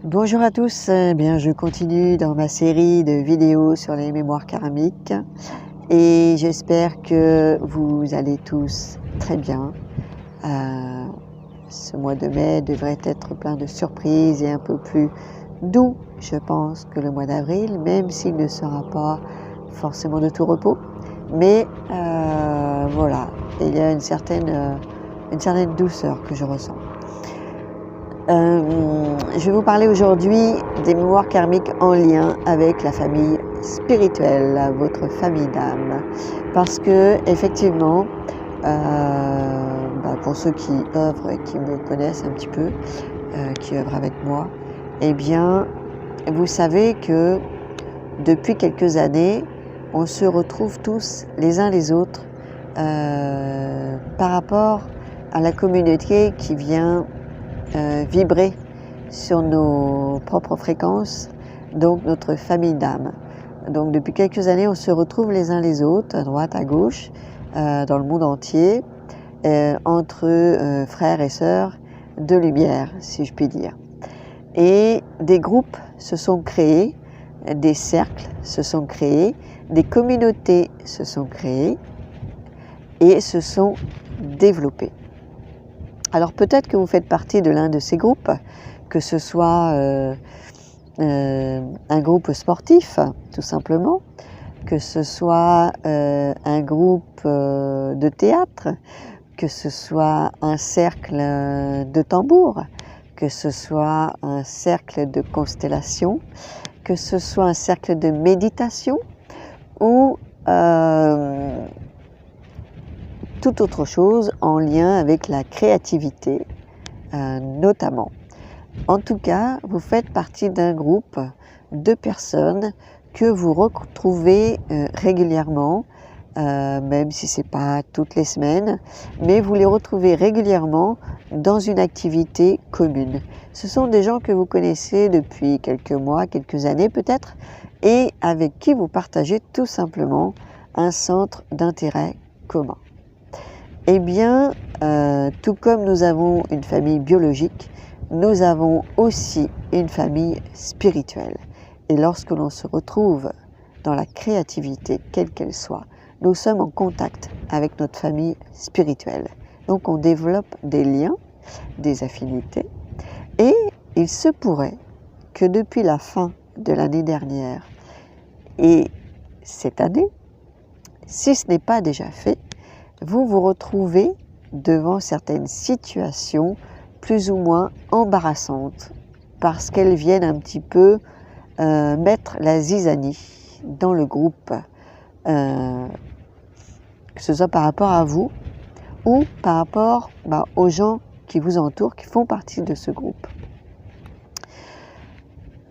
Bonjour à tous, bien je continue dans ma série de vidéos sur les mémoires karmiques et j'espère que vous allez tous très bien. Ce mois de mai devrait être plein de surprises et un peu plus doux, je pense, que le mois d'avril, même s'il ne sera pas forcément de tout repos. Mais voilà, il y a une certaine douceur que je ressens. Je vais vous parler aujourd'hui des mémoires karmiques en lien avec la famille spirituelle, votre famille d'âme. Parce que, effectivement, pour ceux qui œuvrent et qui me connaissent un petit peu, qui œuvrent avec moi, eh bien, vous savez que depuis quelques années, on se retrouve tous les uns les autres par rapport à la communauté qui vient vibrer sur nos propres fréquences, donc notre famille d'âme. Donc depuis quelques années, on se retrouve les uns les autres, à droite, à gauche, dans le monde entier, entre frères et sœurs de lumière, si je puis dire. Et des groupes se sont créés, des cercles se sont créés, des communautés se sont créées et se sont développées. Alors peut-être que vous faites partie de l'un de ces groupes, que ce soit un groupe sportif, tout simplement, que ce soit un groupe de théâtre, que ce soit un cercle de tambour, que ce soit un cercle de constellation, que ce soit un cercle de méditation ou toute autre chose en lien avec la créativité, notamment. En tout cas, vous faites partie d'un groupe de personnes que vous retrouvez régulièrement, même si ce n'est pas toutes les semaines, mais vous les retrouvez régulièrement dans une activité commune. Ce sont des gens que vous connaissez depuis quelques mois, quelques années peut-être, et avec qui vous partagez tout simplement un centre d'intérêt commun. Eh bien, tout comme nous avons une famille biologique, nous avons aussi une famille spirituelle. Et lorsque l'on se retrouve dans la créativité, quelle qu'elle soit, nous sommes en contact avec notre famille spirituelle. Donc on développe des liens, des affinités. Et il se pourrait que depuis la fin de l'année dernière et cette année, si ce n'est pas déjà fait, vous vous retrouvez devant certaines situations plus ou moins embarrassantes parce qu'elles viennent un petit peu mettre la zizanie dans le groupe, que ce soit par rapport à vous ou par rapport aux gens qui vous entourent, qui font partie de ce groupe.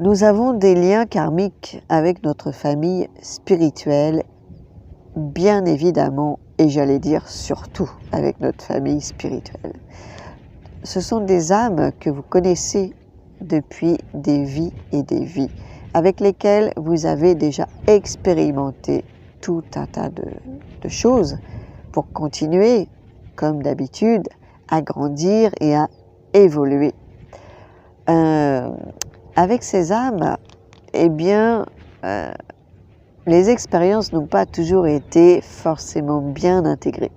Nous avons des liens karmiques avec notre famille spirituelle, bien évidemment, et j'allais dire surtout avec notre famille spirituelle. Ce sont des âmes que vous connaissez depuis des vies et des vies, avec lesquelles vous avez déjà expérimenté tout un tas de choses pour continuer, comme d'habitude, à grandir et à évoluer. Avec ces âmes, eh bien, les expériences n'ont pas toujours été forcément bien intégrées.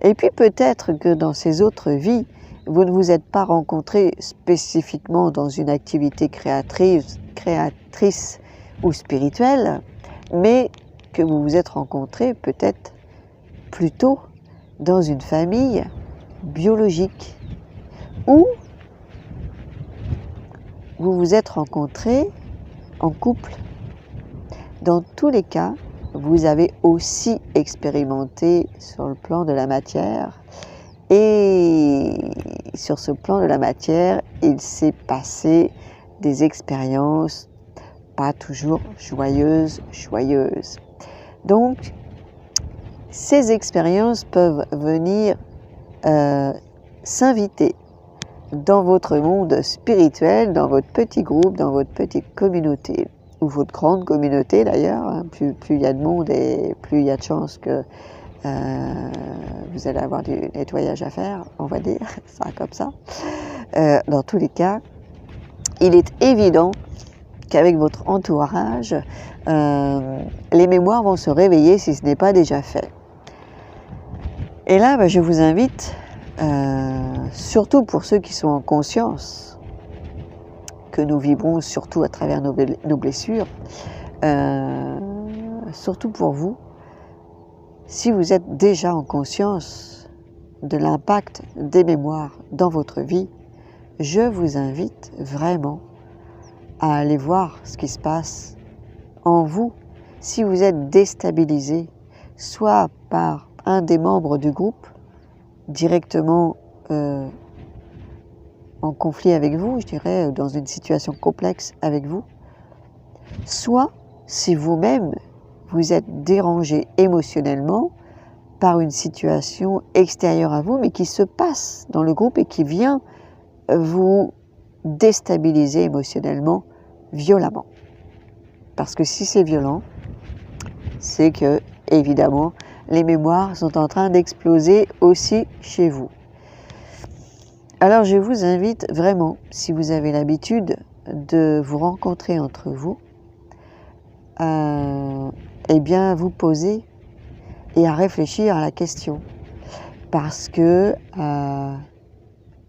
Et puis peut-être que dans ces autres vies, vous ne vous êtes pas rencontrés spécifiquement dans une activité créatrice ou spirituelle, mais que vous vous êtes rencontrés peut-être plutôt dans une famille biologique, ou vous vous êtes rencontrés en couple. Dans tous les cas, vous avez aussi expérimenté sur le plan de la matière, et sur ce plan de la matière, il s'est passé des expériences pas toujours joyeuses. Donc, ces expériences peuvent venir s'inviter dans votre monde spirituel, dans votre petit groupe, dans votre petite communauté, ou votre grande communauté d'ailleurs, hein. Plus il y a de monde et plus il y a de chances que vous allez avoir du nettoyage à faire, on va dire, ça comme ça. Dans tous les cas, il est évident qu'avec votre entourage, les mémoires vont se réveiller si ce n'est pas déjà fait. Et là, je vous invite, surtout pour ceux qui sont en conscience, que nous vibrons surtout à travers nos blessures, surtout pour vous, si vous êtes déjà en conscience de l'impact des mémoires dans votre vie, je vous invite vraiment à aller voir ce qui se passe en vous si vous êtes déstabilisé, soit par un des membres du groupe, directement en conflit avec vous, je dirais, dans une situation complexe avec vous, soit si vous-même vous êtes dérangé émotionnellement par une situation extérieure à vous, mais qui se passe dans le groupe et qui vient vous déstabiliser émotionnellement violemment. Parce que si c'est violent, c'est que, évidemment, les mémoires sont en train d'exploser aussi chez vous. Alors je vous invite vraiment, si vous avez l'habitude de vous rencontrer entre vous, eh bien vous poser et à réfléchir à la question. Parce que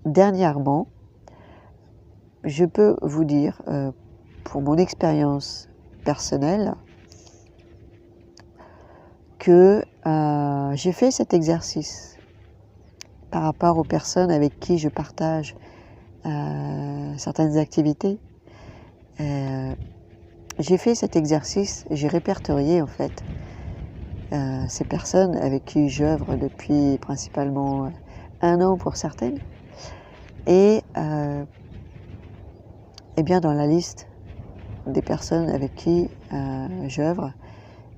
dernièrement, je peux vous dire, pour mon expérience personnelle, que j'ai fait cet exercice par rapport aux personnes avec qui je partage certaines activités. J'ai fait cet exercice, j'ai répertorié en fait ces personnes avec qui j'œuvre depuis principalement 1 an pour certaines. Et bien dans la liste des personnes avec qui j'œuvre,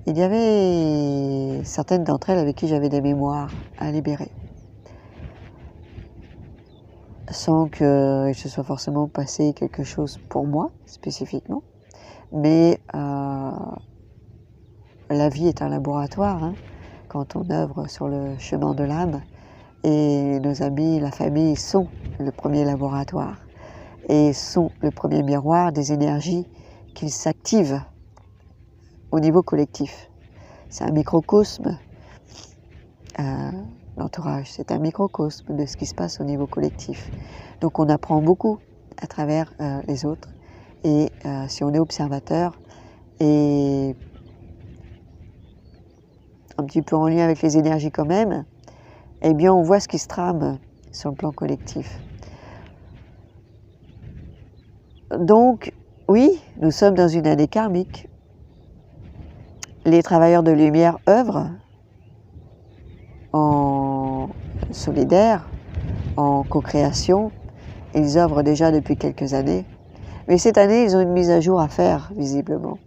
il y avait certaines d'entre elles avec qui j'avais des mémoires à libérer. Sans qu'il se soit forcément passé quelque chose pour moi, spécifiquement. Mais la vie est un laboratoire, hein, quand on œuvre sur le chemin de l'âme. Et nos amis, la famille sont le premier laboratoire et sont le premier miroir des énergies qui s'activent au niveau collectif. C'est un microcosme, l'entourage, c'est un microcosme de ce qui se passe au niveau collectif. Donc on apprend beaucoup à travers les autres, et si on est observateur et un petit peu en lien avec les énergies quand même, eh bien on voit ce qui se trame sur le plan collectif. Donc oui, nous sommes dans une année karmique. Les travailleurs de lumière œuvrent en solidaire, en co-création. Ils œuvrent déjà depuis quelques années. Mais cette année, ils ont une mise à jour à faire, visiblement.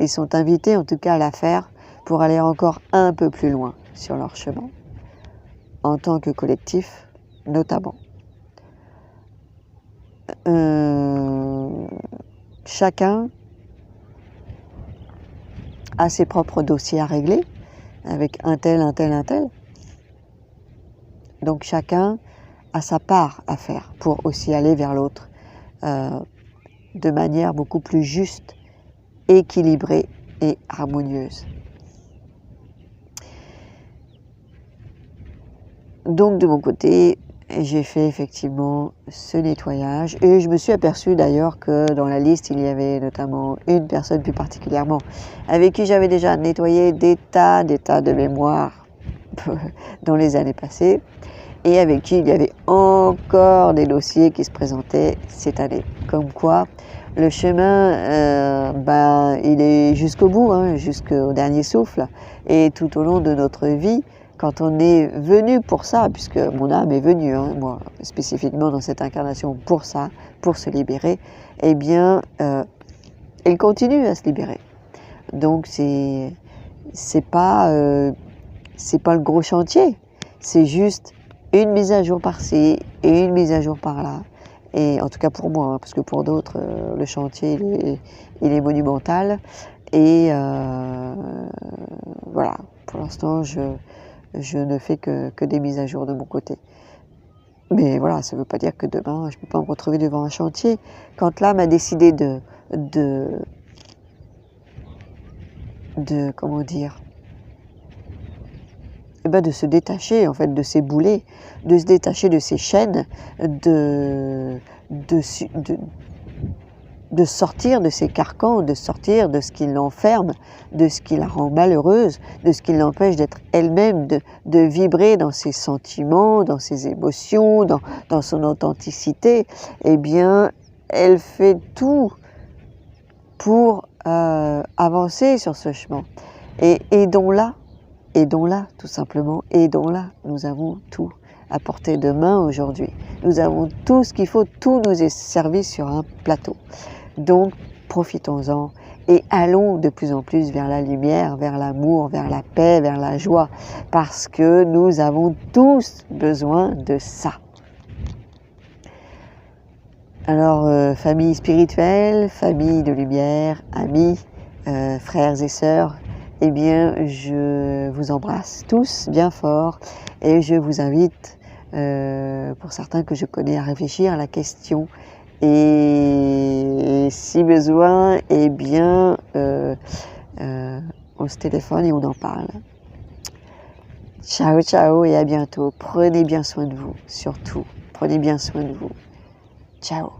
Ils sont invités, en tout cas, à la faire pour aller encore un peu plus loin sur leur chemin, en tant que collectif, notamment. Chacun a ses propres dossiers à régler, avec un tel. Donc chacun a sa part à faire pour aussi aller vers l'autre de manière beaucoup plus juste, équilibrée et harmonieuse. Donc de mon côté, j'ai fait effectivement ce nettoyage et je me suis aperçue d'ailleurs que dans la liste, il y avait notamment une personne plus particulièrement avec qui j'avais déjà nettoyé des tas de mémoires dans les années passées et avec qui il y avait encore des dossiers qui se présentaient cette année. Comme quoi, le chemin, il est jusqu'au bout, hein, jusqu'au dernier souffle, et tout au long de notre vie, quand on est venu pour ça, puisque mon âme est venue, hein, moi spécifiquement dans cette incarnation pour ça, pour se libérer, eh bien, elle continue à se libérer. Donc c'est pas le gros chantier, c'est juste une mise à jour par-ci et une mise à jour par-là. Et en tout cas pour moi, hein, parce que pour d'autres, le chantier il est monumental. Et voilà, pour l'instant je ne fais que des mises à jour de mon côté. Mais voilà, ça ne veut pas dire que demain, je ne peux pas me retrouver devant un chantier. Quand l'âme a décidé comment dire, eh ben de se détacher en fait de ces boulets, de se détacher de ces chaînes, de, de, de sortir de ces carcans, de sortir de ce qui l'enferme, de ce qui la rend malheureuse, de ce qui l'empêche d'être elle-même, de vibrer dans ses sentiments, dans ses émotions, dans son authenticité, eh bien, elle fait tout pour avancer sur ce chemin. Et aidons-la, tout simplement, aidons-la. Nous avons tout à portée de main aujourd'hui. Nous avons tout ce qu'il faut, tout nous est servi sur un plateau. Donc, profitons-en et allons de plus en plus vers la lumière, vers l'amour, vers la paix, vers la joie, parce que nous avons tous besoin de ça. Alors, famille spirituelle, famille de lumière, amis, frères et sœurs, eh bien, je vous embrasse tous bien fort et je vous invite, pour certains que je connais, à réfléchir à la question. Et si besoin, eh bien, on se téléphone et on en parle. Ciao, ciao et à bientôt. Prenez bien soin de vous, surtout. Prenez bien soin de vous. Ciao.